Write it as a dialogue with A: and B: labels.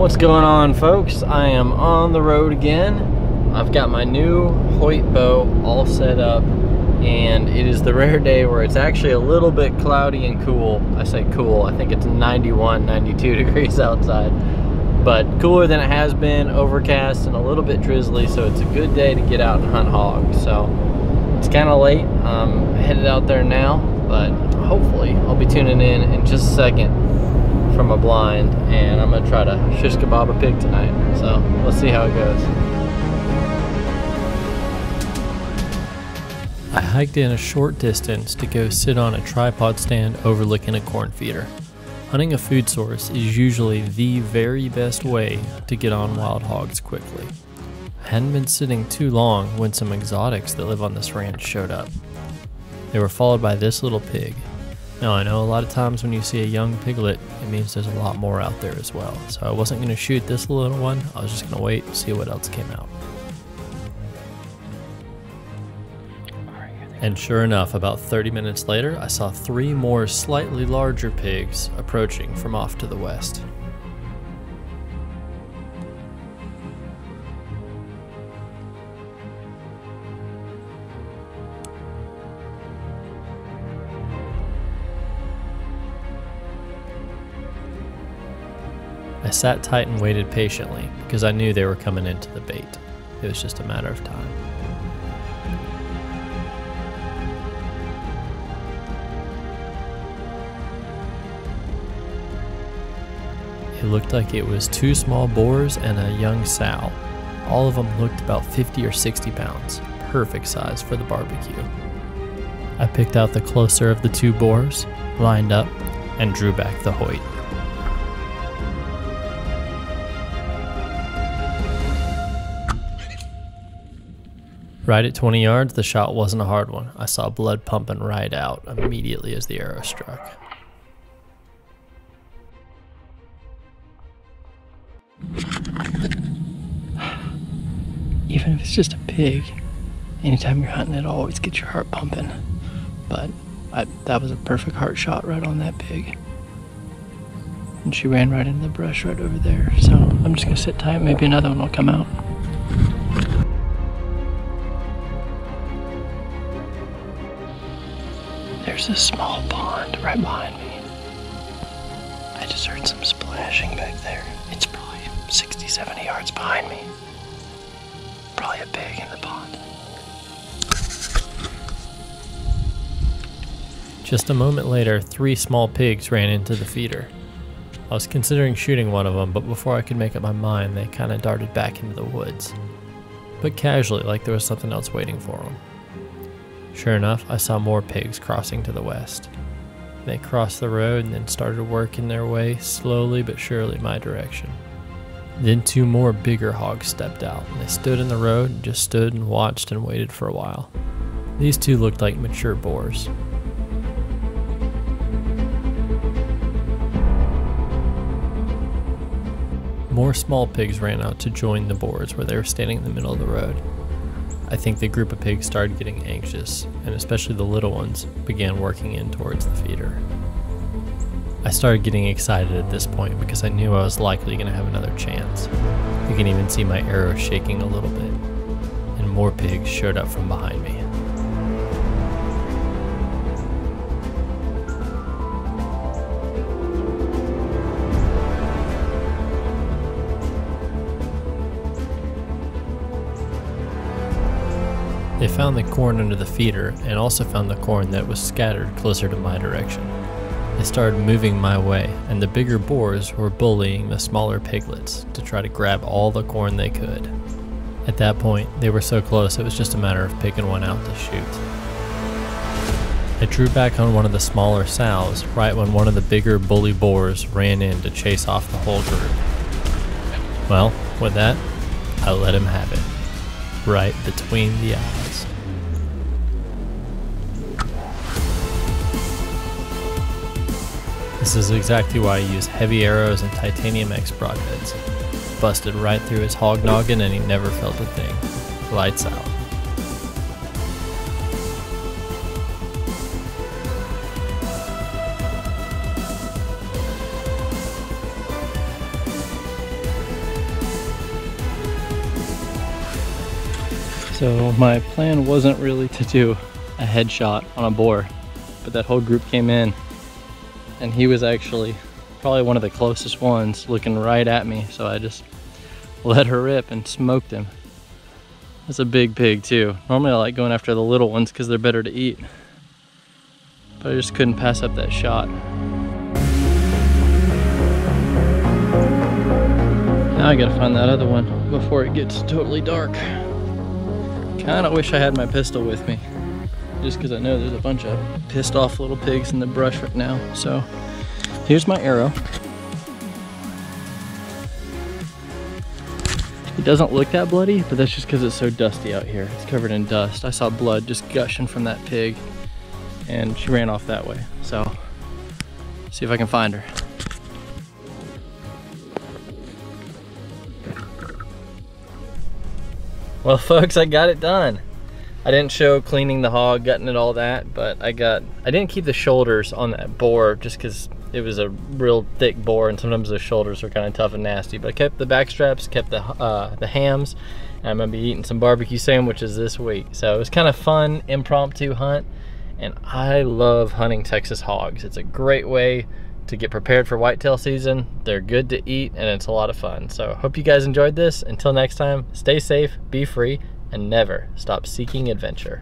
A: What's going on, folks? I am on the road again. I've got my new Hoyt bow all set up, and it is the rare day where it's actually a little bit cloudy and cool. I say cool, I think it's 91, 92 degrees outside, but cooler than it has been, overcast and a little bit drizzly, so it's a good day to get out and hunt hogs. So it's kind of late. I'm headed out there now, but hopefully I'll be tuning in just a second from a blind, and I'm gonna try to shish kebab a pig tonight. So let's see how it goes. I hiked in a short distance to go sit on a tripod stand overlooking a corn feeder. Hunting a food source is usually the very best way to get on wild hogs quickly. I hadn't been sitting too long when some exotics that live on this ranch showed up. They were followed by this little pig. Now, I know a lot of times when you see a young piglet, it means there's a lot more out there as well. So I wasn't going to shoot this little one. I was just going to wait and see what else came out. And sure enough, about 30 minutes later, I saw 3 more slightly larger pigs approaching from off to the west. I sat tight and waited patiently because I knew they were coming into the bait. It was just a matter of time. It looked like it was 2 small boars and a young sow. All of them looked about 50 or 60 pounds, perfect size for the barbecue. I picked out the closer of the 2 boars, lined up, and drew back the Hoyt. Right at 20 yards, the shot wasn't a hard one. I saw blood pumping right out immediately as the arrow struck. Even if it's just a pig, anytime you're hunting, it always gets your heart pumping. But that was a perfect heart shot right on that pig. And she ran right into the brush right over there. So I'm just gonna sit tight, maybe another one will come out. There's a small pond right behind me. I just heard some splashing back there. It's probably 60, 70 yards behind me. Probably a pig in the pond. Just a moment later, 3 small pigs ran into the feeder. I was considering shooting one of them, but before I could make up my mind, they kind of darted back into the woods. But casually, like there was something else waiting for them. Sure enough, I saw more pigs crossing to the west. They crossed the road and then started working their way slowly but surely my direction. Then 2 more bigger hogs stepped out, and they stood in the road and just stood and watched and waited for a while. These 2 looked like mature boars. More small pigs ran out to join the boars where they were standing in the middle of the road. I think the group of pigs started getting anxious, and especially the little ones began working in towards the feeder. I started getting excited at this point because I knew I was likely going to have another chance. You can even see my arrow shaking a little bit, and more pigs showed up from behind me. They found the corn under the feeder and also found the corn that was scattered closer to my direction. They started moving my way, and the bigger boars were bullying the smaller piglets to try to grab all the corn they could. At that point, they were so close it was just a matter of picking one out to shoot. I drew back on one of the smaller sows right when one of the bigger bully boars ran in to chase off the whole group. Well, with that, I let him have it, right between the eyes. This is exactly why I use heavy arrows and titanium X broadheads. Busted right through his hog noggin and he never felt a thing. Lights out. So my plan wasn't really to do a headshot on a boar, but that whole group came in and he was actually probably one of the closest ones looking right at me. So I just let her rip and smoked him. That's a big pig too. Normally I like going after the little ones because they're better to eat, but I just couldn't pass up that shot. Now I gotta find that other one before it gets totally dark. Kinda wish I had my pistol with me, just because I know there's a bunch of pissed off little pigs in the brush right now. So here's my arrow. It doesn't look that bloody, but that's just because it's so dusty out here. It's covered in dust. I saw blood just gushing from that pig and she ran off that way. So see if I can find her. Well folks, I got it done. I didn't show cleaning the hog, gutting it, all that, but I didn't keep the shoulders on that boar just because it was a real thick boar and sometimes the shoulders are kind of tough and nasty. But I kept the back straps, kept the hams, and I'm gonna be eating some barbecue sandwiches this week. So it was kind of fun, impromptu hunt, and I love hunting Texas hogs. It's a great way to get prepared for whitetail season. They're good to eat and it's a lot of fun. So hope you guys enjoyed this. Until next time, stay safe, be free, and never stop seeking adventure.